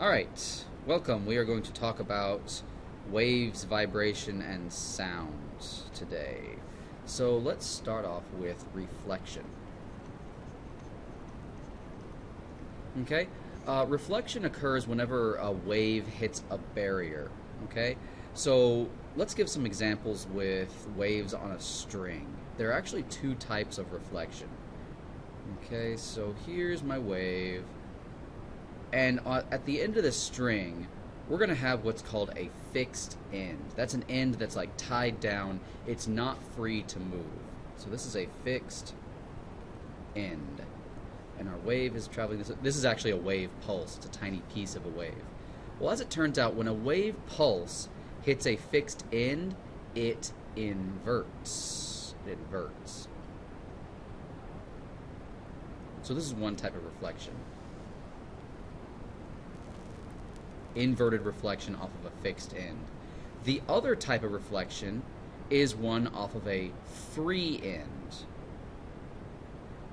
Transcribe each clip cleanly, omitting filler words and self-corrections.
Alright, welcome. We are going to talk about waves, vibration, and sound today. So let's start off with reflection. Okay? Reflection occurs whenever a wave hits a barrier. Okay? So let's give some examples with waves on a string. There are actually two types of reflection. Okay, so here's my wave. And at the end of the string, we're going to have what's called a fixed end. That's an end that's like tied down. It's not free to move. So this is a fixed end. And our wave is traveling this is actually a wave pulse. It's a tiny piece of a wave. Well, as it turns out, when a wave pulse hits a fixed end, it inverts. It inverts. So this is one type of reflection. Inverted reflection off of a fixed end. The other type of reflection is one off of a free end.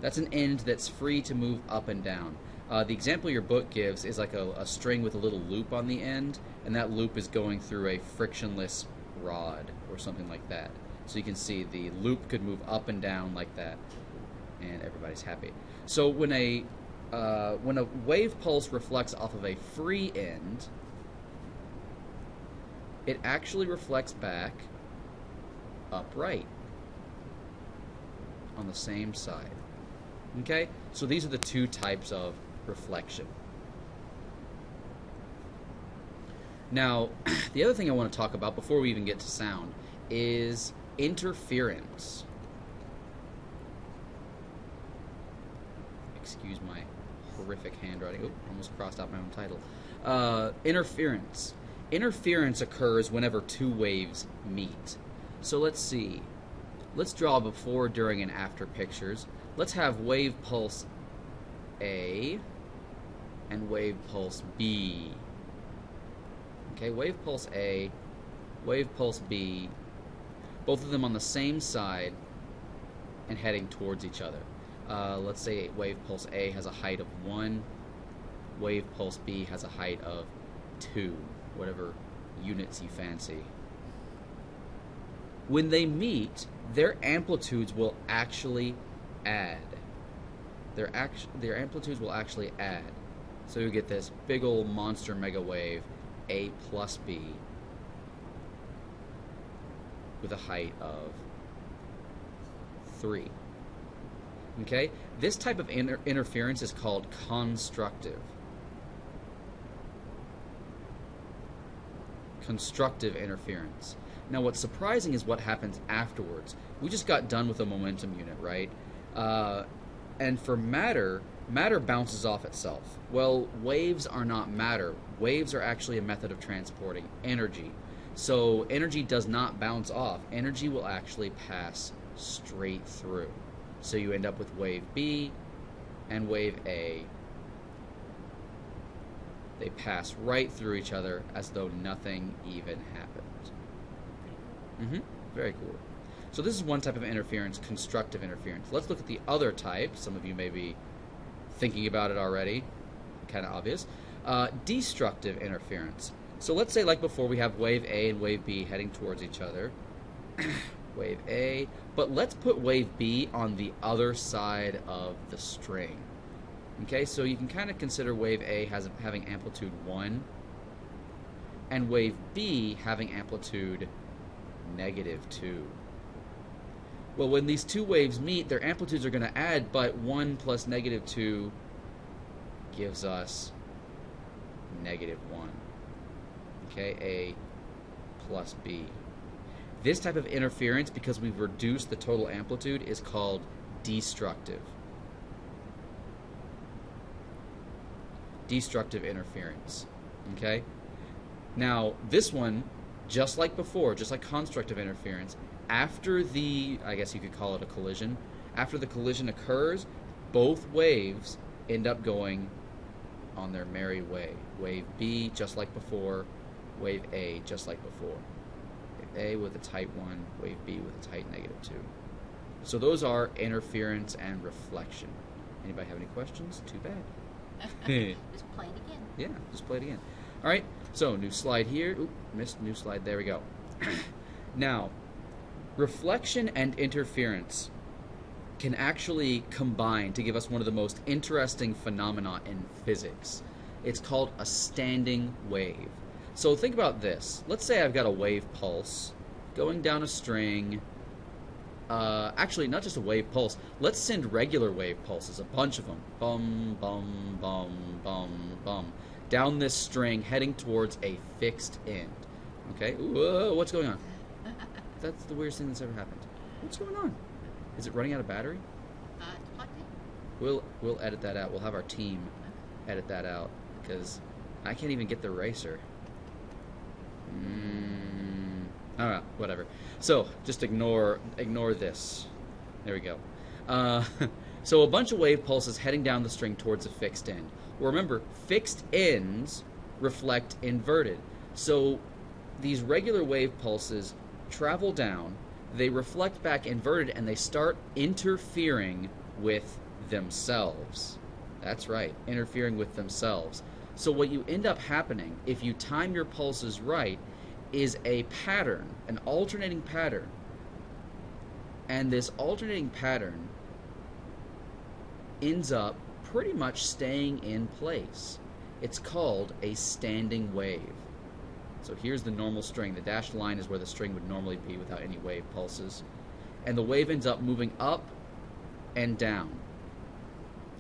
That's an end that's free to move up and down. The example your book gives is like a string with a little loop on the end, and that loop is going through a frictionless rod or something like that. So you can see the loop could move up and down like that, and everybody's happy. So when a wave pulse reflects off of a free end, it actually reflects back upright on the same side. Okay? So these are the two types of reflection. Now, the other thing I want to talk about before we even get to sound is interference. Excuse my horrific handwriting. Oh, almost crossed out my own title. Interference. Interference occurs whenever two waves meet. So let's see. Let's draw before, during, and after pictures. Let's have wave pulse A and wave pulse B. Okay, wave pulse A, wave pulse B, both of them on the same side and heading towards each other. Let's say wave pulse A has a height of 1, wave pulse B has a height of 2, whatever units you fancy. When they meet, their amplitudes will actually add. Their amplitudes will actually add. So you get this big old monster mega wave, A plus B, with a height of 3. Okay? This type of interference is called constructive. Constructive interference. Now what's surprising is what happens afterwards. We just got done with a momentum unit, right? And for matter bounces off itself. Well, waves are not matter. Waves are actually a method of transporting energy. So energy does not bounce off. Energy will actually pass straight through. So you end up with wave B and wave A. They pass right through each other as though nothing even happened. Very cool. So this is one type of interference, constructive interference. Let's look at the other type. Some of you may be thinking about it already. Kind of obvious. Destructive interference. So let's say, like before, we have wave A and wave B heading towards each other. Wave A. But let's put wave B on the other side of the string. Okay, so you can kind of consider wave A having amplitude 1 and wave B having amplitude -2. Well, when these two waves meet, their amplitudes are going to add, but 1 plus -2 gives us -1. Okay, A plus B. This type of interference, because we've reduced the total amplitude, is called destructive. Destructive interference. Okay? Now, this one, just like before, just like constructive interference, after the, I guess you could call it a collision, after the collision occurs, both waves end up going on their merry way. Wave B, just like before, wave A, just like before. Wave A with a tight 1, wave B with a tight -2. So those are interference and reflection. Anybody have any questions? Too bad. Just play it again. Yeah, just play it again. All right, so new slide here. Oop, missed new slide. There we go. Now, reflection and interference can actually combine to give us one of the most interesting phenomena in physics. It's called a standing wave. So think about this. Let's say I've got a wave pulse going down a string. Actually, not just a wave pulse. Let's send regular wave pulses, a bunch of them. Bum, bum, bum, bum, bum. Down this string, heading towards a fixed end. Okay? Whoa, what's going on? That's the weirdest thing that's ever happened. What's going on? Is it running out of battery? We'll edit that out. We'll have our team edit that out because I can't even get the eraser. I don't know. Whatever. So just ignore this. There we go. So a bunch of wave pulses heading down the string towards a fixed end. Well, remember, fixed ends reflect inverted. So these regular wave pulses travel down, they reflect back inverted, and they start interfering with themselves. That's right, interfering with themselves. So what you end up happening, if you time your pulses right, is a pattern, an alternating pattern. And this alternating pattern ends up pretty much staying in place. It's called a standing wave. So here's the normal string. The dashed line is where the string would normally be without any wave pulses. And the wave ends up moving up and down.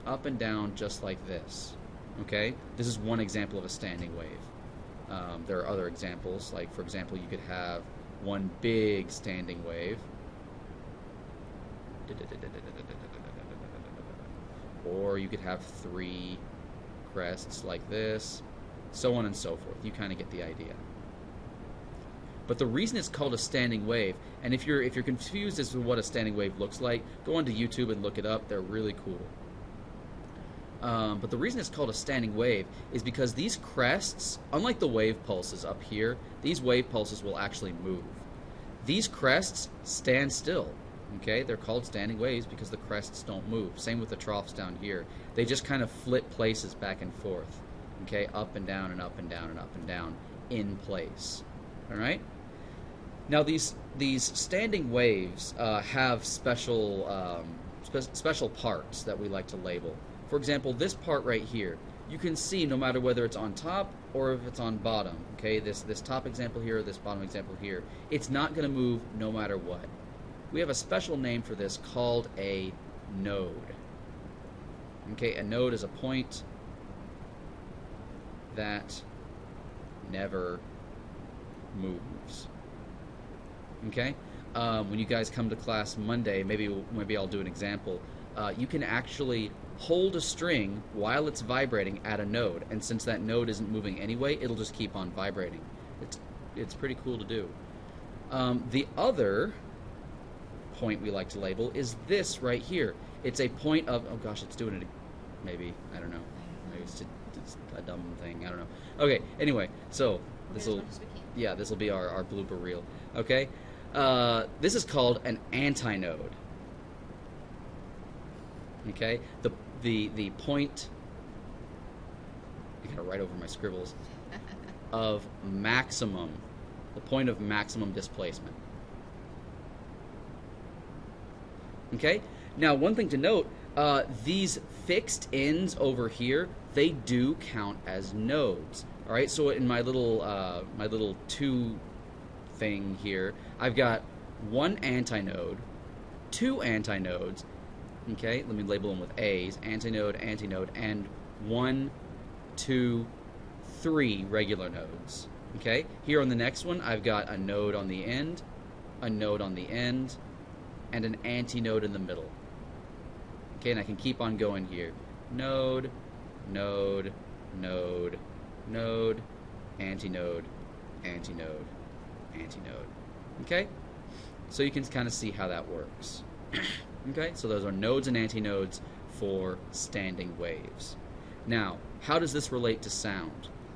Up and down just like this. Okay? This is one example of a standing wave. There are other examples, like for example you could have one big standing wave, or you could have three crests like this, so on and so forth. You kind of get the idea. But the reason it's called a standing wave, and if you're confused as to what a standing wave looks like, go onto YouTube and look it up. They're really cool. But the reason it's called a standing wave is because these crests, unlike the wave pulses up here, these wave pulses will actually move. These crests stand still. Okay, they're called standing waves because the crests don't move. Same with the troughs down here. They just kind of flip places back and forth. Okay, up and down and up and down and up and down in place. All right. Now these standing waves have special special parts that we like to label. For example, this part right here, you can see no matter whether it's on top or if it's on bottom. Okay, this top example here, or this bottom example here, it's not going to move no matter what. We have a special name for this called a node. Okay, a node is a point that never moves. Okay, when you guys come to class Monday, maybe I'll do an example. You can actually hold a string while it's vibrating at a node, and since that node isn't moving anyway, it'll just keep on vibrating. It's pretty cool to do. The other point we like to label is this right here. It's a point of, oh gosh, it's doing it, maybe, I don't know. Maybe it's a dumb thing, I don't know. Okay, anyway, so this will be our blooper reel. Okay, this is called an antinode. Okay, the point, I gotta write over my scribbles, of maximum, the point of maximum displacement. Okay, now one thing to note, these fixed ends over here, they do count as nodes. All right, so in my little two thing here, I've got one antinode, two antinodes. Okay, let me label them with A's, antinode, antinode, and 1, 2, 3 regular nodes. Okay, here on the next one, I've got a node on the end, a node on the end, and an antinode in the middle. Okay, and I can keep on going here. Node, node, node, node, antinode, antinode, antinode. Okay, so you can kind of see how that works. Okay, so those are nodes and antinodes for standing waves. Now, how does this relate to sound?